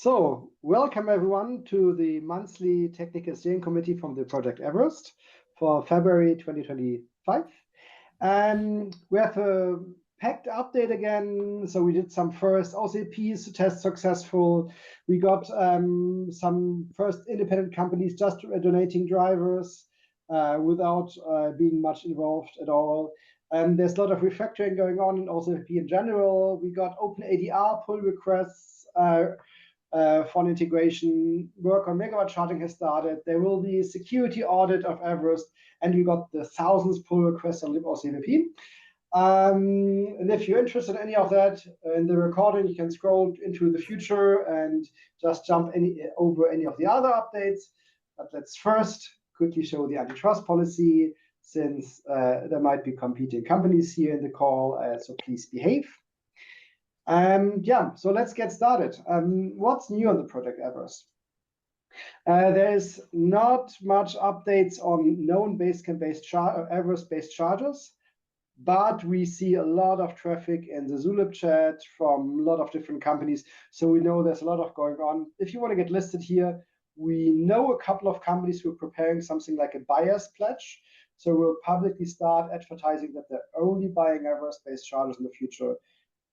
So, welcome everyone to the monthly technical steering committee from the project EVerest for February 2025. We have a packed update again. So we did some first OCPs test successful. We got some first independent companies just donating drivers without being much involved at all. There's a lot of refactoring going on in OCP in general. We got open ADR pull requests. For an integration, work on megawatt charging has started. There will be a security audit of EVerest, and we got the thousands pull requests on libOCVP. And if you're interested in any of that in the recording, you can scroll into the future and just jump over any of the other updates. But let's first quickly show the antitrust policy, since there might be competing companies here in the call, so please behave. Yeah, so let's get started. What's new on the project EVerest? There's not much updates on known Basecamp-based EVerest-based chargers, but we see a lot of traffic in the Zulip chat from a lot of different companies. So we know there's a lot of going on. If you want to get listed here, we know a couple of companies who are preparing something like a buyer's pledge. So we'll publicly start advertising that they're only buying EVerest-based chargers in the future.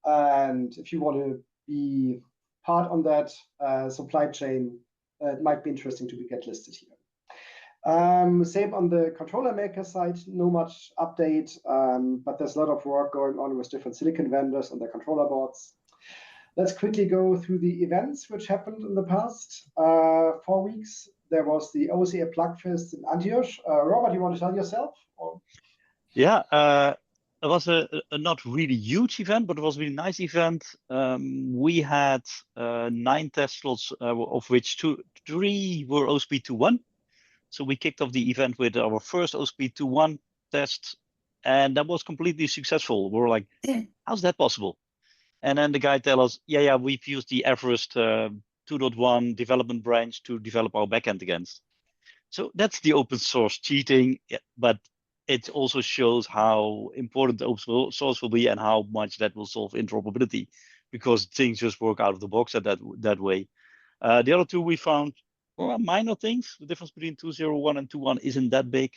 And if you want to be part on that supply chain, it might be interesting to get listed here. Same on the controller maker side, no much update, but there's a lot of work going on with different silicon vendors on their controller boards. Let's quickly go through the events which happened in the past 4 weeks. There was the OSTIF Plugfest in Antioch. Robert, you want to tell yourself? Or? Yeah. It was a not really huge event, but it was a really nice event. We had 9 test slots, of which 3 were OSP 2.1. So we kicked off the event with our first OSP 2.1 test, and that was completely successful. We were like, how's that possible? And then the guy tell us, yeah, we've used the EVerest 2.1 development branch to develop our backend against. So that's the open source cheating, but it also shows how important the open source will be and how much that will solve interoperability, because things just work out of the box that way. The other 2 we found were minor things. The difference between 2.0.1 and 2.1 isn't that big.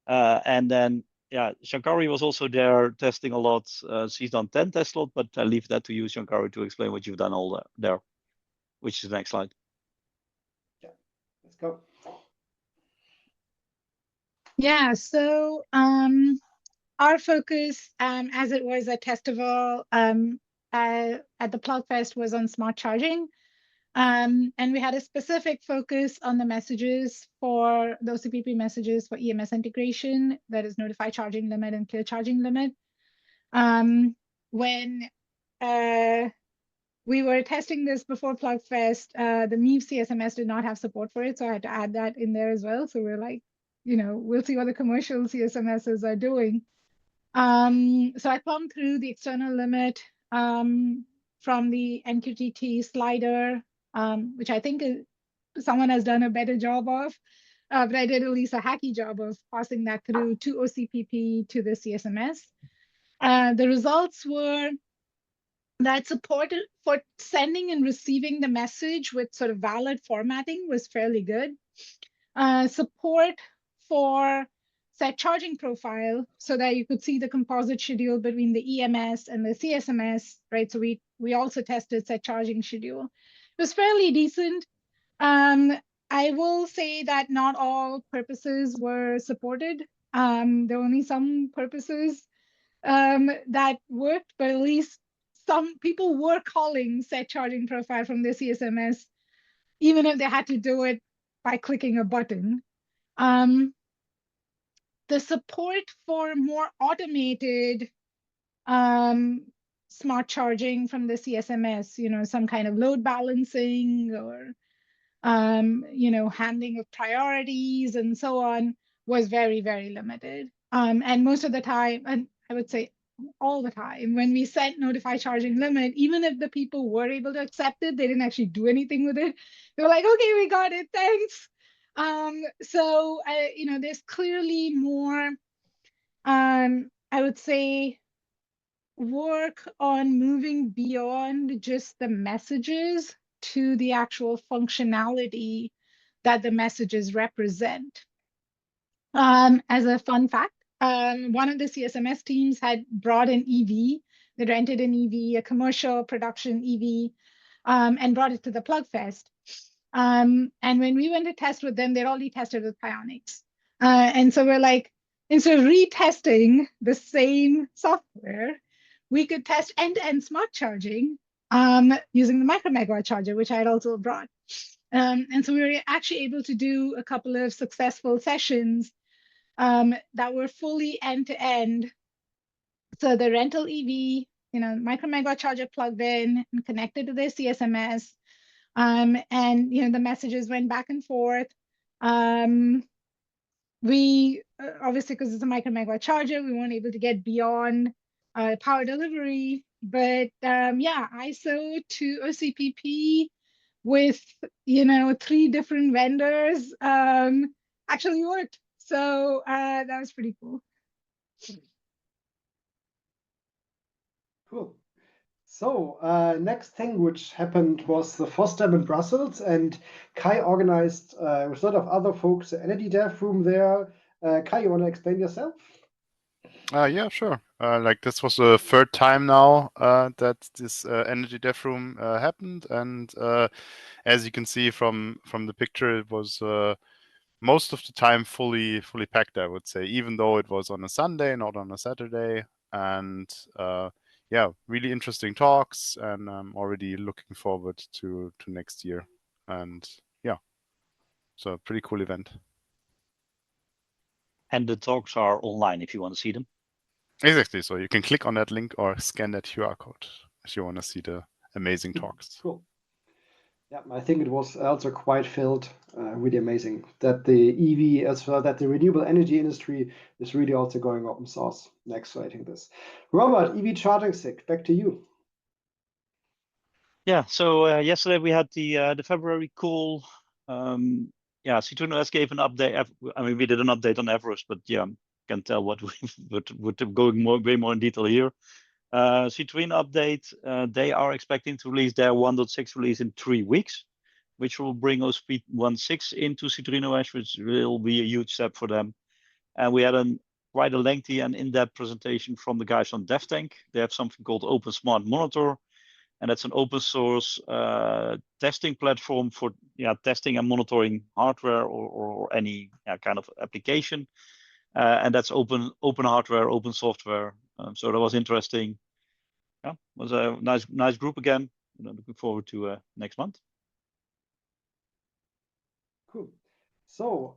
And then, yeah, Shankari was also there testing a lot. She's done 10 test slots, but I leave that to you, Shankari, to explain what you've done all there, which is the next slide. Yeah, let's go. Yeah, so our focus, as it was at Testival at the Plugfest, was on smart charging. And we had a specific focus on the messages for those OCPP messages for EMS integration, that is notify charging limit and clear charging limit. When we were testing this before Plugfest, the MEV CSMS did not have support for it, so I had to add that in there as well. So we're like, we'll see what the commercial CSMSs are doing. So I thumbed through the external limit from the NQTT slider, which I think someone has done a better job of, but I did at least a hacky job of passing that through to OCPP to the CSMS. The results were that support for sending and receiving the message with sort of valid formatting was fairly good. Support for set charging profile, so that you could see the composite schedule between the EMS and the CSMS, right? So we also tested set charging schedule. It was fairly decent. I will say that not all purposes were supported. There were only some purposes that worked, but at least some people were calling set charging profile from the CSMS, even if they had to do it by clicking a button. The support for more automated smart charging from the CSMS, some kind of load balancing or, handling of priorities and so on, was very, very limited. And most of the time, and I would say all the time, when we set notify charging limit, even if the people were able to accept it, they didn't actually do anything with it. They were like, okay, we got it, thanks. So there's clearly more, I would say, work on moving beyond just the messages to the actual functionality that the messages represent. As a fun fact, one of the CSMS teams had brought an EV. They rented an EV, a commercial production EV, and brought it to the Plugfest. And when we went to test with them, they'd already tested with Pionics. And so we're like, instead of retesting the same software, we could test end-to-end smart charging using the micro-megawatt charger, which I had also brought. And so we were actually able to do a couple of successful sessions that were fully end-to-end. So the rental EV, micro-megawatt charger plugged in and connected to their CSMS. And the messages went back and forth. We obviously, because it's a micro-megawatt charger, we weren't able to get beyond power delivery. But ISO to OCPP with 3 different vendors actually worked. So that was pretty cool. Cool. So next thing which happened was the FOSDEM in Brussels, and Kai organized with a lot of other folks the energy dev room there. Kai, you want to explain yourself? Yeah, sure. Like this was the 3rd time now that this energy dev room happened, and as you can see from the picture, it was most of the time fully packed, I would say, even though it was on a Sunday, not on a Saturday. And yeah, really interesting talks, and I'm already looking forward to next year. And yeah, so a pretty cool event. And the talks are online if you want to see them. Exactly. So you can click on that link or scan that QR code if you want to see the amazing talks. Cool. Yeah, I think it was also quite filled, really amazing that the EV as well, that the renewable energy industry is really also going open source. Next, so I think this. Robert, EV Charging SIG, back to you. Yeah, so yesterday we had the February call. C2NOS gave an update. I mean, we did an update on EVerest, but yeah, can tell what we're going way more in detail here. C2N update, they are expecting to release their 1.6 release in 3 weeks, which will bring OSP 1.6 into C2NOS, which will be a huge step for them. And we had quite a lengthy and in-depth presentation from the guys on DevTank. They have something called Open Smart Monitor, and that's an open source testing platform for testing and monitoring hardware or any kind of application. And that's open hardware, open software. So that was interesting. Yeah, it was a nice group again. Looking forward to next month. Cool. So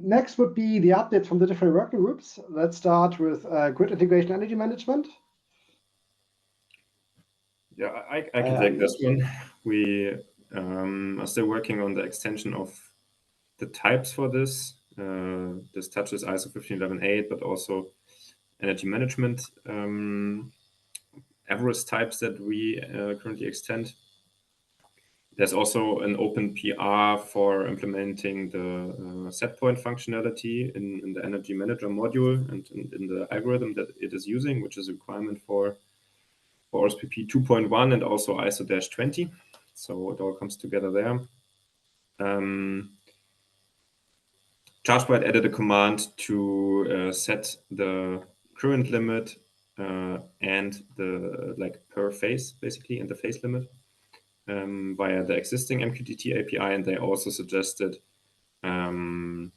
next would be the updates from the different working groups. Let's start with grid integration energy management. Yeah, I can take this one. We are still working on the extension of the types for this. This touches ISO 15118, but also energy management EVerest types that we currently extend. There's also an open PR for implementing the set point functionality in the energy manager module and in the algorithm that it is using, which is a requirement for OSPP 2.1 and also ISO-20. So it all comes together there. ChargeByte added a command to set the current limit and the per phase, basically, and the phase limit via the existing MQTT API, and they also suggested a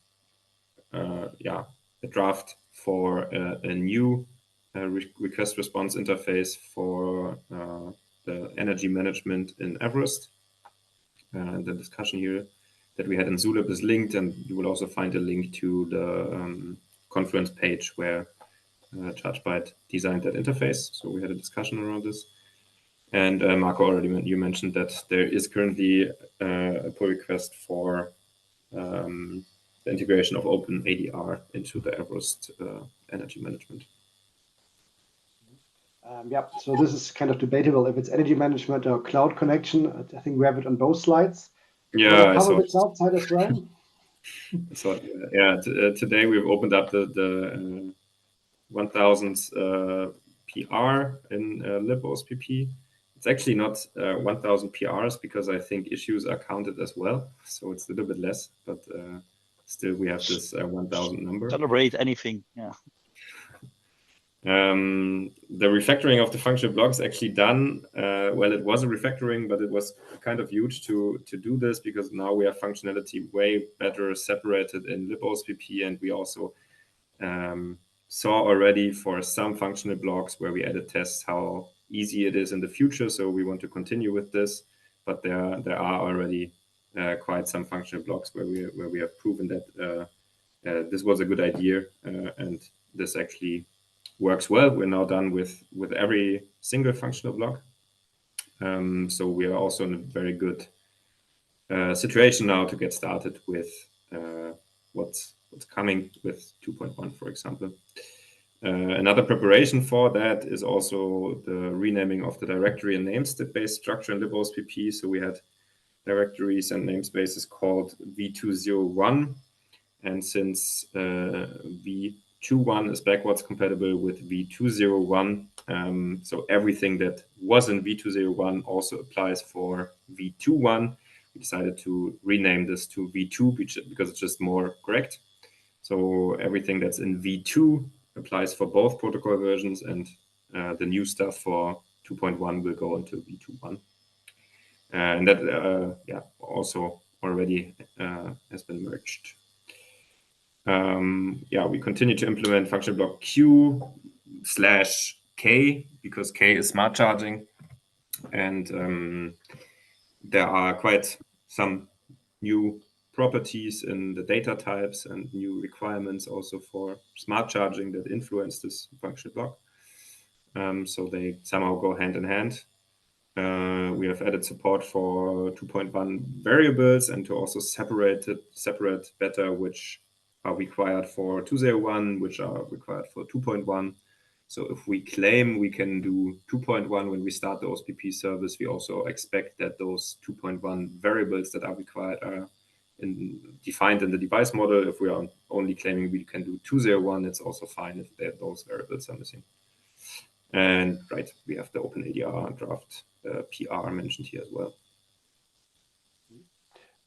draft for a new request response interface for the energy management in EVerest. The discussion here that we had in Zulip is linked, and you will also find a link to the conference page where ChargeByte designed that interface. So we had a discussion around this. And Marco, you mentioned that there is currently a pull request for the integration of Open ADR into the EVerest energy management. So this is kind of debatable if it's energy management or cloud connection. I think we have it on both slides. Yeah, I cover the cloud side as well. So today we've opened up the 1000 PR in libOSPP It's actually not 1,000 PRs because I think issues are counted as well. So it's a little bit less, but still we have this 1,000 number. Celebrate anything, yeah. The refactoring of the functional blocks actually done. Well, it was a refactoring, but it was kind of huge to do this because now we have functionality way better separated in libOSPP, and we also saw already for some functional blocks where we added tests how easy it is in the future. So we want to continue with this, but there are already quite some functional blocks where we have proven that this was a good idea, and this actually works well. We're now done with every single functional block. So we are also in a very good situation now to get started with what's coming with 2.1, for example. Another preparation for that is also the renaming of the directory and namespace structure in libOSPP. So we had directories and namespaces called v201, and since v21 is backwards compatible with v201, so everything that was in v201 also applies for v21. We decided to rename this to v2 because it's just more correct. So everything that's in v2 applies for both protocol versions, and the new stuff for 2.1 will go into v21. And that also already has been merged. We continue to implement function block Q/K because K is smart charging, and there are quite some new properties in the data types and new requirements also for smart charging that influence this function block. So they somehow go hand in hand. We have added support for 2.1 variables and to also separate better which are required for 2.0.1, which are required for 2.1. So if we claim we can do 2.1 when we start the OSPP service, we also expect that those 2.1 variables that are required are defined in the device model. If we are only claiming we can do 2.0.1, it's also fine if those variables are missing. And right, we have the OpenADR draft PR mentioned here as well.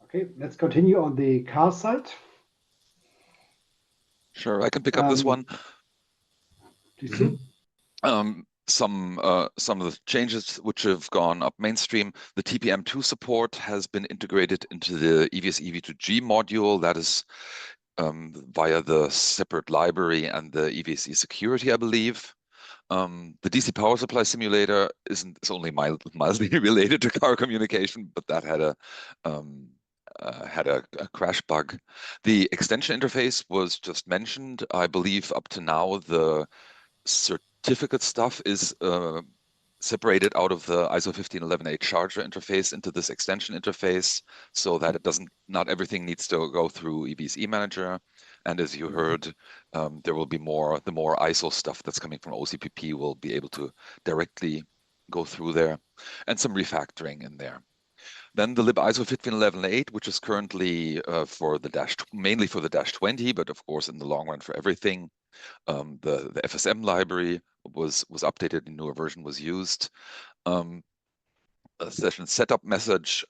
Okay, let's continue on the car side. Sure, I can pick up this one. Please do. Some of the changes which have gone up mainstream, the TPM2 support has been integrated into the EVSE V2G module. That is via the separate library and the EVSE security, I believe. The DC power supply simulator is only mildly related to car communication, but that had a crash bug. The extension interface was just mentioned. I believe up to now the certificate stuff is separated out of the ISO 15118 charger interface into this extension interface, so that not everything needs to go through EVSE Manager. And as you heard, there will be the more ISO stuff that's coming from OCPP will be able to directly go through there, and some refactoring in there. Then the lib ISO 15118, which is currently mainly for the -20, but of course in the long run for everything. The FSM library was updated, a newer version was used. A session setup message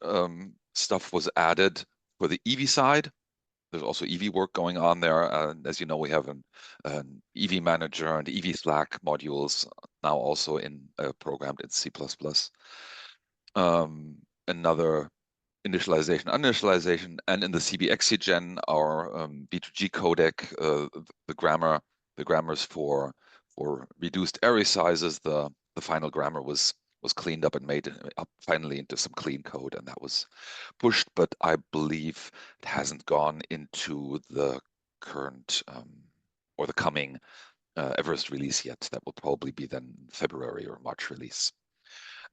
stuff was added for the EV side. There's also EV work going on there. As you know, we have an EV Manager and EV Slack modules now also programmed in C++. Another initialization, and in the CBXCgen, our V2G codec, the grammars for reduced array sizes, the final grammar was cleaned up and made up finally into some clean code, and that was pushed, but I believe it hasn't gone into the current or the coming EVerest release yet. That will probably be then February or March release.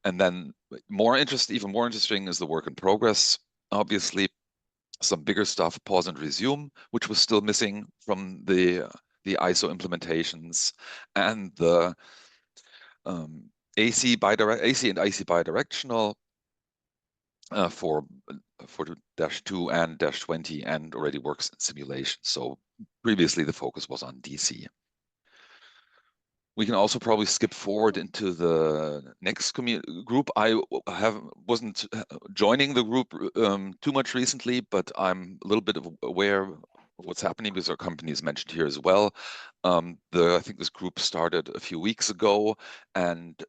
And then even more interesting is the work in progress. Obviously, some bigger stuff, pause and resume, which was still missing from the ISO implementations, and the AC and IC bidirectional for -2 and -20, and already works in simulation. So previously the focus was on DC. We can also probably skip forward into the next group. I wasn't joining the group too much recently, but I'm a little bit aware of what's happening because our company is mentioned here as well. I think this group started a few weeks ago, and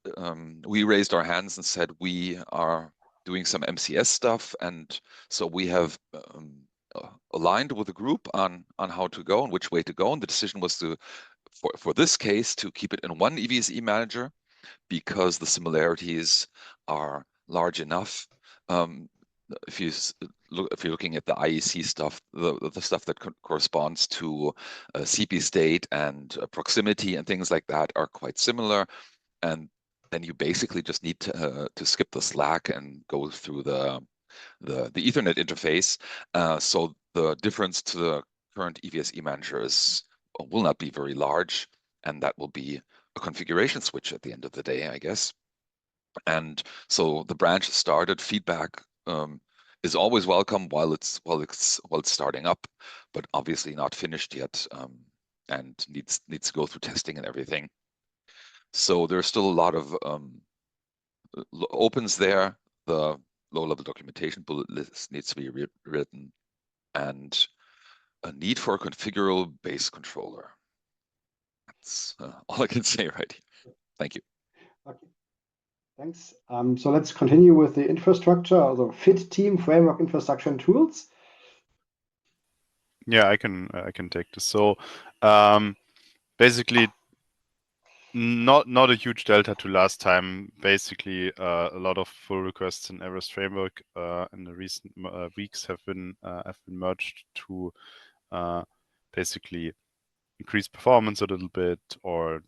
we raised our hands and said we are doing some MCS stuff, and so we have aligned with the group on how to go and which way to go. And the decision was to, for this case, to keep it in one EVSE manager because the similarities are large enough. If you're looking at the IEC stuff, the stuff that corresponds to CP state and proximity and things like that are quite similar, and then you basically just need to skip the slack and go through the Ethernet interface. So the difference to the current EVSE manager will not be very large, and that will be a configuration switch at the end of the day, I guess. And so the branch started. Feedback is always welcome while it's starting up, but obviously not finished yet, and needs to go through testing and everything. So there's still a lot of opens there. The low-level documentation bullet list needs to be written, and a need for a configurable base controller. That's all I can say right here. Thank you. Okay. Thanks. So let's continue with the infrastructure, or the FIT team, framework, infrastructure, and tools. Yeah, I can take this. So basically, not a huge delta to last time. Basically, a lot of pull requests in EVerest framework in the recent weeks have been merged to basically increase performance a little bit, or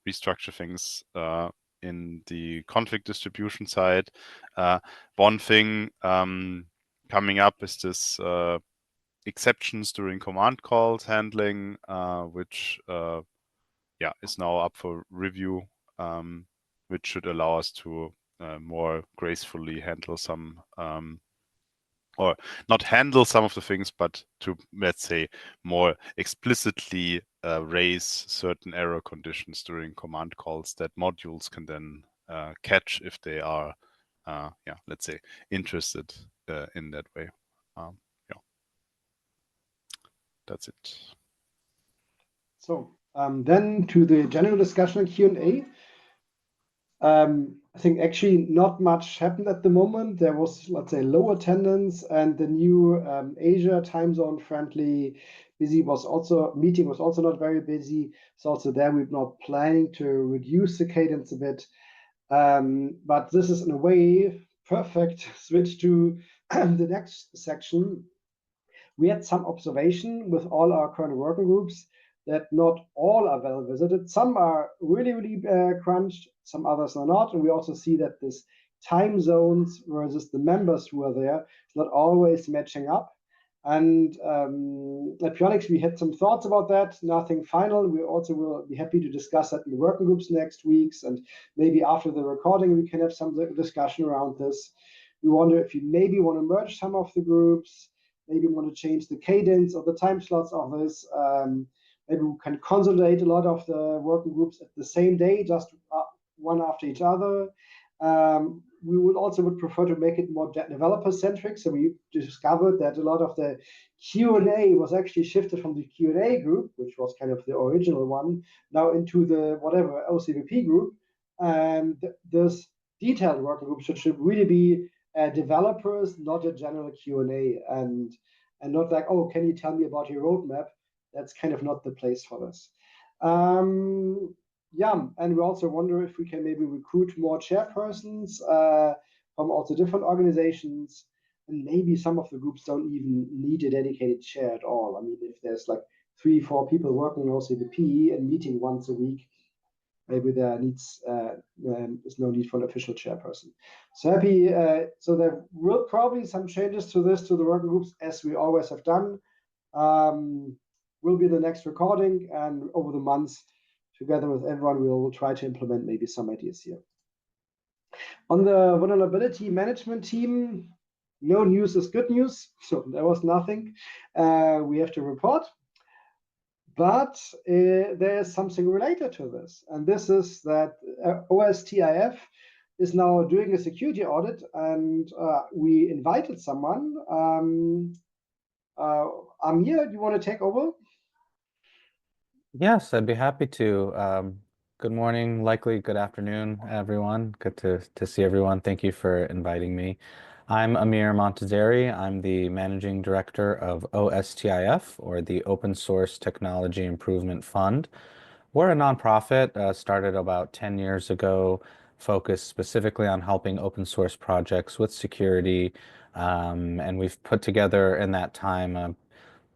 restructure things in the config distribution side. One thing coming up is this exceptions during command calls handling, which is now up for review, which should allow us to more gracefully handle some or not handle some of the things, but to, let's say, more explicitly raise certain error conditions during command calls that modules can then catch if they are, let's say, interested in that way. That's it. So then to the general discussion and Q&A. I think actually not much happened at the moment. There was, let's say, low attendance, and the new Asia time zone friendly meeting was also not very busy. So also there we're not planning to reduce the cadence a bit. But this is in a way perfect switch to the next section. We had some observation with all our current working groups that not all are well visited. Some are really, really crunched, some others are not. And we also see that this time zones versus the members who are there is not always matching up. And at Pionix, we had some thoughts about that, nothing final. We also will be happy to discuss that in the working groups next weeks. And maybe after the recording, we can have some discussion around this. We wonder if you maybe want to merge some of the groups, maybe want to change the cadence of the time slots of this. Maybe we can consolidate a lot of the working groups at the same day, just one after each other. We would prefer to make it more developer-centric. So we discovered that a lot of the Q&A was actually shifted from the Q&A group, which was kind of the original one, now into the whatever OCVP group. And this detailed working group should really be developers, not a general Q&A, and not like, oh, can you tell me about your roadmap? That's kind of not the place for this. And we also wonder if we can maybe recruit more chairpersons from also different organizations, and maybe some of the groups don't even need a dedicated chair at all. I mean, if there's like 3-4 people working on OCVP and meeting once a week, maybe there is no need for an official chairperson. So happy. So there will probably some changes to the working groups, as we always have done. Will be the next recording, and over the months, together with everyone, we will try to implement maybe some ideas here. On the vulnerability management team, no news is good news, so there was nothing we have to report. But there is something related to this, and this is that OSTIF is now doing a security audit, and we invited someone. Amir, do you want to take over? Yes, I'd be happy to. Good morning, likely good afternoon, everyone. Good to see everyone. Thank you for inviting me. I'm Amir Montazeri. I'm the Managing Director of OSTIF, or the Open Source Technology Improvement Fund. We're a nonprofit, started about 10 years ago, focused specifically on helping open source projects with security. And we've put together in that time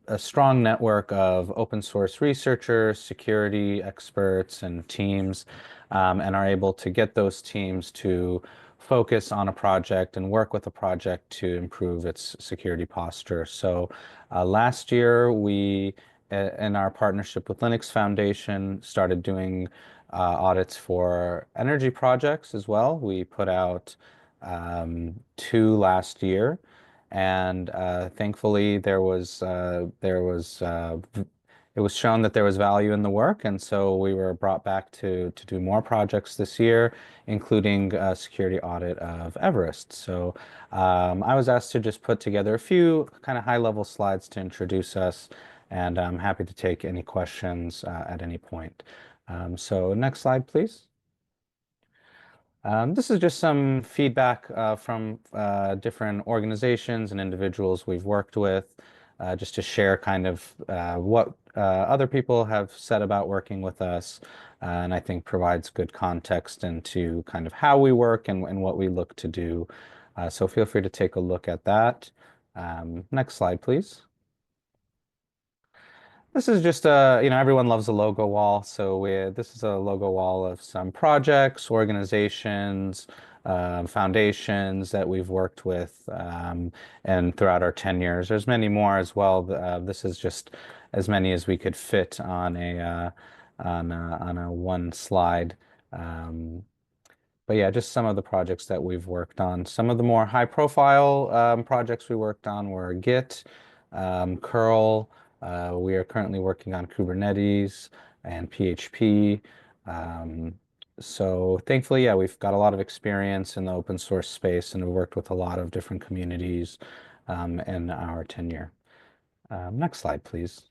a strong network of open source researchers, security experts, and teams, and are able to get those teams to focus on a project and work with a project to improve its security posture. So last year, we, in our partnership with Linux Foundation, started doing audits for energy projects as well. We put out 2 last year. And thankfully, it was shown that there was value in the work, and so we were brought back to do more projects this year, including a security audit of EVerest. So I was asked to just put together a few kind of high-level slides to introduce us, and I'm happy to take any questions at any point. So next slide, please. This is just some feedback from different organizations and individuals we've worked with, just to share kind of what other people have said about working with us, and I think provides good context into kind of how we work and what we look to do. So feel free to take a look at that. Next slide, please. This is just everyone loves a logo wall. So this is a logo wall of some projects, organizations, foundations that we've worked with, and throughout our 10 years. There's many more as well. This is just as many as we could fit on a one slide. But yeah, just some of the projects that we've worked on. Some of the more high-profile projects we worked on were Git, curl. We are currently working on Kubernetes and PHP. So thankfully, yeah, we've got a lot of experience in the open source space, and we've worked with a lot of different communities in our tenure. Next slide, please.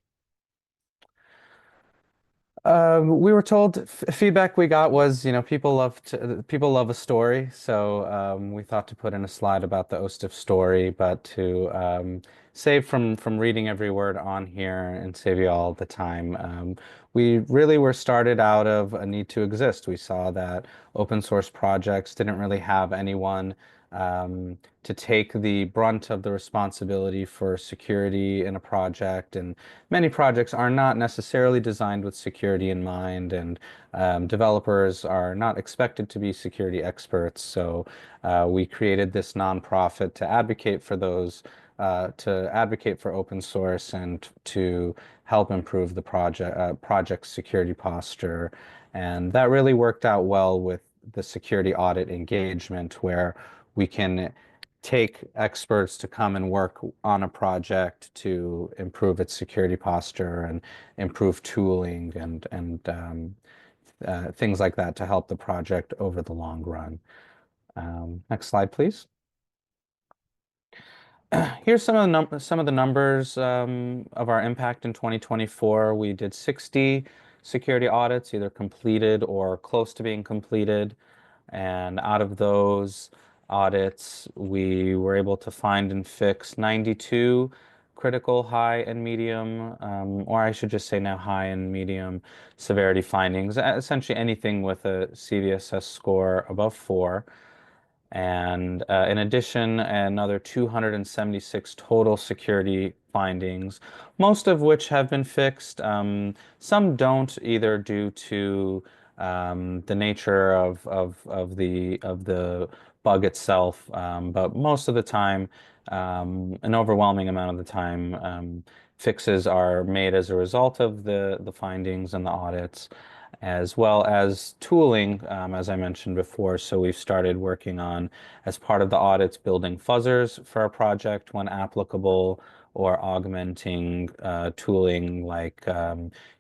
We were told feedback we got was, people love a story. So we thought to put in a slide about the OSTIF story, but to save from reading every word on here and save you all the time. We really were started out of a need to exist. We saw that open source projects didn't really have anyone to take the brunt of the responsibility for security in a project, and many projects are not necessarily designed with security in mind, and developers are not expected to be security experts. So we created this nonprofit to advocate for those, to advocate for open source and to help improve the project's security posture. And that really worked out well with the security audit engagement, where we can take experts to come and work on a project to improve its security posture and improve tooling and things like that to help the project over the long run. Next slide, please. Here's some of the numbers of our impact in 2024. We did 60 security audits, either completed or close to being completed. And out of those audits, we were able to find and fix 92 critical, high, and medium, or I should just say now high and medium severity findings, essentially anything with a CVSS score above 4. And in addition, another 276 total security findings, most of which have been fixed. Some don't, either due to the nature of the bug itself, but most of the time, an overwhelming amount of the time, fixes are made as a result of the findings and the audits. as well as tooling, as I mentioned before. So we've started working on, as part of the audits, building fuzzers for our project when applicable, or augmenting tooling like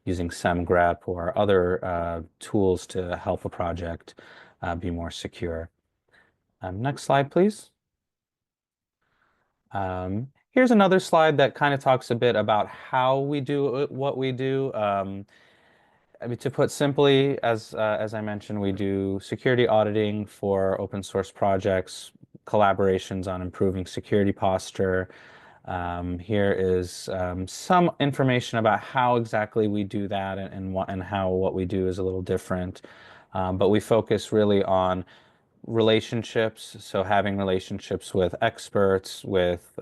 using SemGrep or other tools to help a project be more secure. Next slide, please. Here's another slide that kind of talks a bit about how we do what we do. I mean, to put simply, as I mentioned, we do security auditing for open source projects, collaborations on improving security posture. Here is some information about how exactly we do that, and how what we do is a little different. But we focus really on relationships, so having relationships with experts, with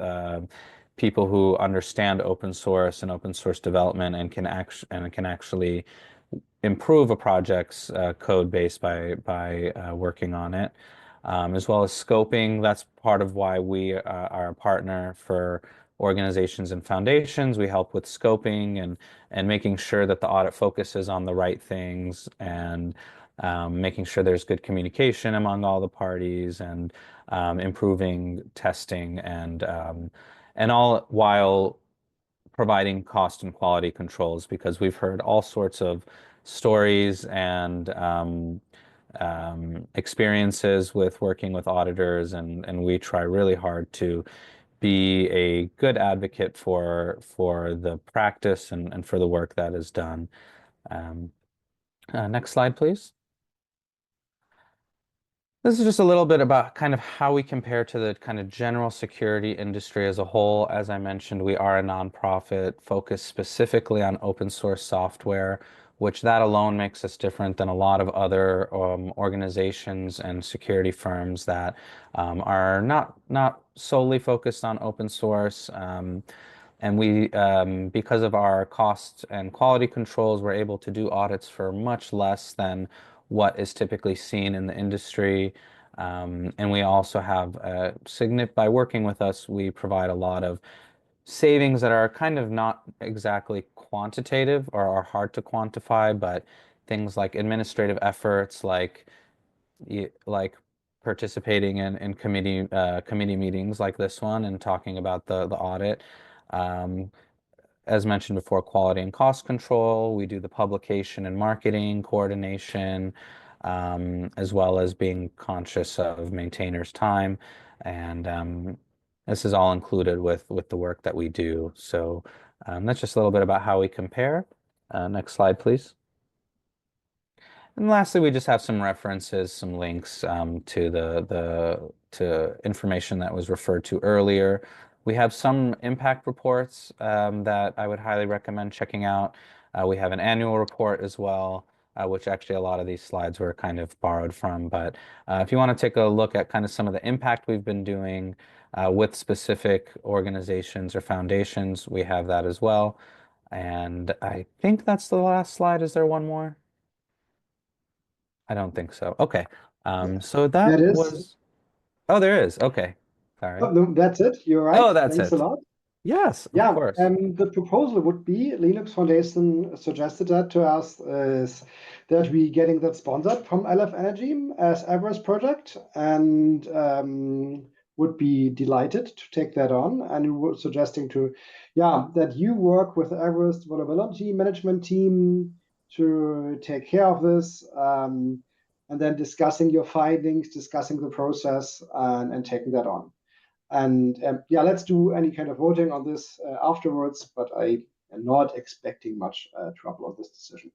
people who understand open source and open source development, and can actually improve a project's code base by working on it, as well as scoping. That's part of why we are a partner for organizations and foundations. We help with scoping and making sure that the audit focuses on the right things, and making sure there's good communication among all the parties, and improving testing, and all while providing cost and quality controls, because we've heard all sorts of stories and experiences with working with auditors, and we try really hard to be a good advocate for the practice and for the work that is done. Next slide, please. This is just a little bit about kind of how we compare to the kind of general security industry as a whole. As I mentioned, we are a nonprofit focused specifically on open source software, which that alone makes us different than a lot of other organizations and security firms that are not solely focused on open source. And we, because of our cost and quality controls, we're able to do audits for much less than what is typically seen in the industry. And we also have by working with us, we provide a lot of savings that are kind of not exactly quantitative, or are hard to quantify, but things like administrative efforts, like participating in committee meetings like this one and talking about the audit. As mentioned before, quality and cost control. We do the publication and marketing coordination, as well as being conscious of maintainers' time. And this is all included with the work that we do. So that's just a little bit about how we compare. Next slide, please. And lastly, we just have some references, some links to information that was referred to earlier. We have some impact reports that I would highly recommend checking out. We have an annual report as well, which actually a lot of these slides were kind of borrowed from. But if you want to take a look at kind of some of the impact we've been doing with specific organizations or foundations, we have that as well. And I think that's the last slide. Is there one more? I don't think so. Okay. So that was... Oh, there is. Okay. Sorry. Oh, no, that's it. You're right. Oh, that's Thanks it. a lot. Yes, of course. The proposal would be, Linux Foundation suggested that to us, is that we getting that sponsored from LF Energy as EVerest project, and would be delighted to take that on. And we were suggesting that you work with the EVerest vulnerability management team to take care of this, and then discussing your findings, discussing the process, and taking that on. And let's do any kind of voting on this afterwards, but I am not expecting much trouble on this decision.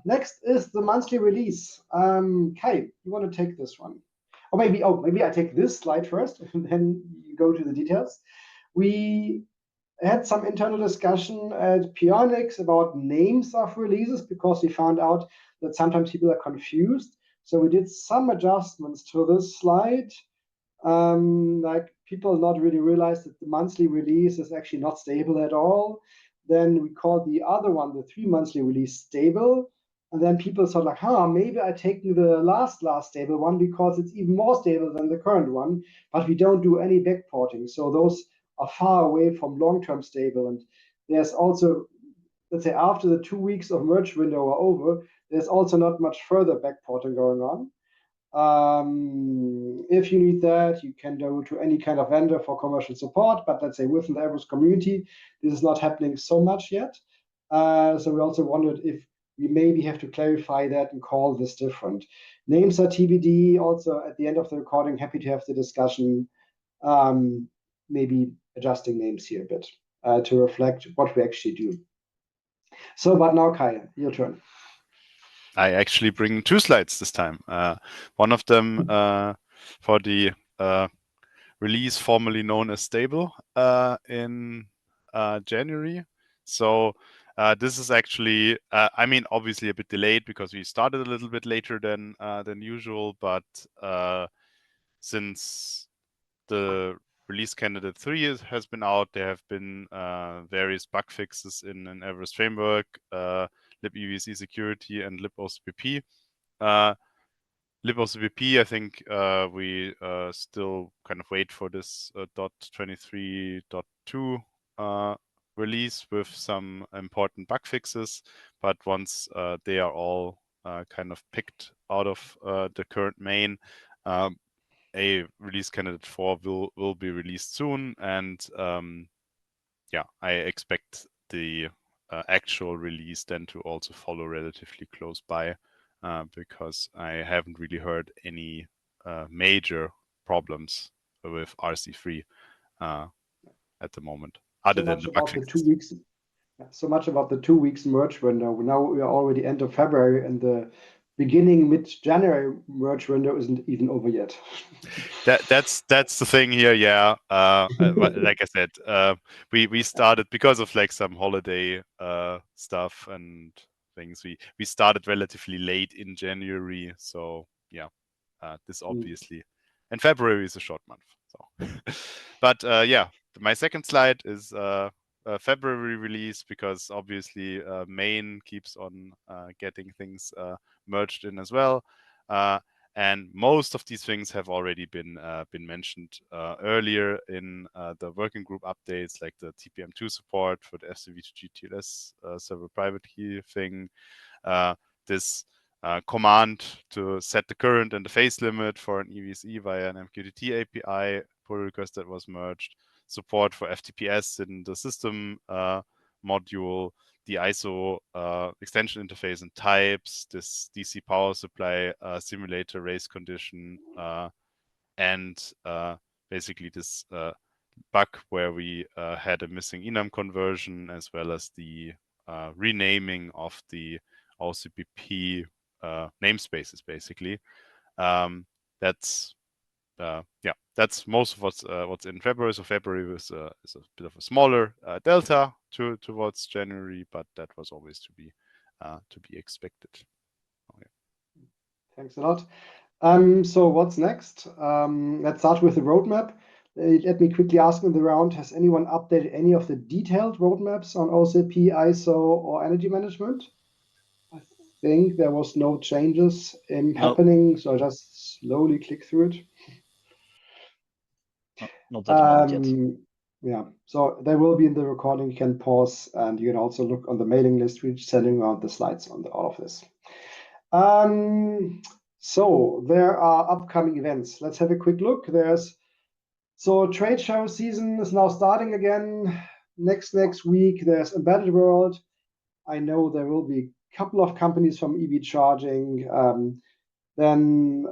Next is the monthly release. Kai, you want to take this one? Or maybe I take this slide first, and then you go to the details. We had some internal discussion at Pionix about names of releases, because we found out that sometimes people are confused. So we did some adjustments to this slide. Like people not really realize that the monthly release is actually not stable at all. Then we called the other one, the 3 monthly release, stable. And then people thought like, maybe I take the last stable one because it's even more stable than the current one, but we don't do any backporting. So those are far away from long-term stable. And there's also let's say after the 2 weeks of merge window are over, there's also not much further backporting going on. If you need that, you can go to any kind of vendor for commercial support, but let's say within the Everest community, this is not happening so much yet. So we also wondered if we maybe have to clarify that and call this different. Names are TBD. Also, at the end of the recording, happy to have the discussion, maybe adjusting names here a bit to reflect what we actually do. So, but now, Kai, your turn. I actually bring 2 slides this time. One of them for the release formerly known as stable in January. So this is actually, I mean, obviously a bit delayed because we started a little bit later than usual, but since the release candidate 3 has been out, there have been various bug fixes in an Everest framework, libEVSE security and libOSTIF. libOSTIF, I think we still kind of wait for this .23.2 release with some important bug fixes. But once they are all kind of picked out of the current main, a release candidate 4 will be released soon. And yeah, I expect the actual release then to also follow relatively close by. Because I haven't really heard any major problems with RC3 at the moment, other than the bug fixes. 2 weeks. So much about the 2 weeks merge window. Now we are already end of February, and the beginning mid-January merge window isn't even over yet. That's the thing here, yeah. Like I said, we started because of like some holiday stuff and things. We started relatively late in January, so yeah, this obviously, and February is a short month. So, but yeah, my second slide is February release, because obviously main keeps on getting things merged in as well. And most of these things have already been mentioned earlier in the working group updates, like the TPM2 support for the FCV2G TLS server private key thing, this command to set the current and the phase limit for an EVSE via an MQTT API pull request that was merged, support for FTPS in the system module, the ISO extension interface and types, this DC power supply simulator race condition, and basically this bug where we had a missing enum conversion, as well as the renaming of the OCPP namespaces, basically. That's yeah, that's most of what's in February. So February is a bit of a smaller delta towards January, but that was always to be expected. Okay. Thanks a lot. So what's next? Let's start with the roadmap. Let me quickly ask in the round: has anyone updated any of the detailed roadmaps on OCP, ISO, or energy management? I think there was no changes happening, so I just slowly click through it. Not at the moment yet. Yeah, so they will be in the recording. You can pause, and you can also look on the mailing list. We're sending around the slides on all of this. So there are upcoming events. Let's have a quick look. So trade show season is now starting again. Next week, there's Embedded World. I know there will be a couple of companies from EV Charging. Then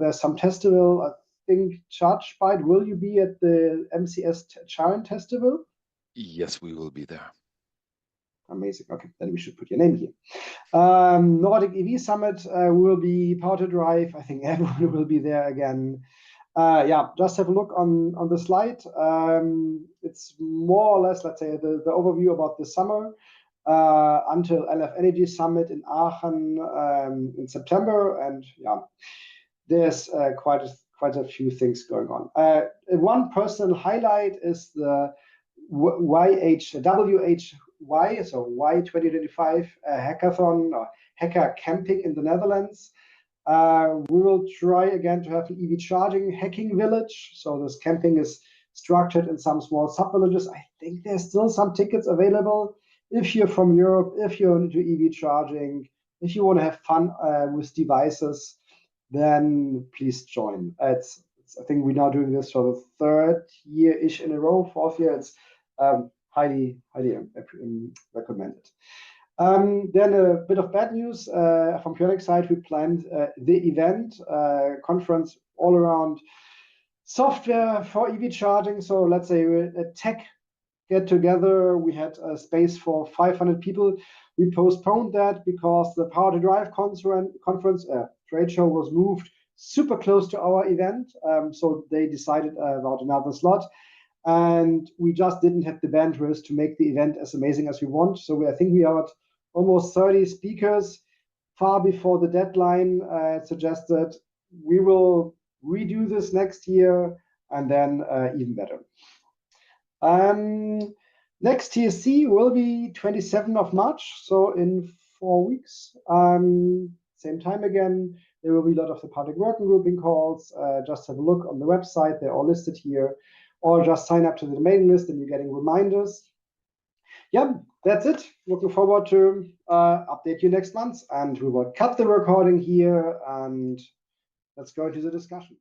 there's some festival. I think ChargeByte, will you be at the MCS Giant Festival? Yes, we will be there. Amazing. Okay, then we should put your name here. Nordic EV Summit will be Power to Drive. I think everyone will be there again. Yeah, just have a look on the slide. It's more or less, let's say, the overview about the summer until LF Energy Summit in Aachen in September. And yeah, there's quite a few things going on. One personal highlight is the WHY, so Y 2025 hackathon or hacker camping in the Netherlands. We will try again to have an EV charging hacking village. So this camping is structured in some small sub-villages. I think there's still some tickets available. If you're from Europe, if you're into EV charging, if you want to have fun with devices, then please join. I think we're now doing this for the third year-ish in a row, fourth year. It's highly recommended. Then a bit of bad news from Pionex side. We planned the event conference all around software for EV charging. So let's say a tech get together. We had a space for 500 people. We postponed that because the Power to Drive conference trade show was moved super close to our event. So they decided about another slot. And we just didn't have the bandwidth to make the event as amazing as we want. So I think we are at almost 30 speakers. Far before the deadline suggested, we will redo this next year and then even better. Next TSC will be 27th of March, so in 4 weeks. Same time again. There will be a lot of the public working grouping calls. Just have a look on the website. They're all listed here. Or just sign up to the mailing list and you're getting reminders. Yeah, that's it. Looking forward to update you next month. And we will cut the recording here and let's go into the discussion.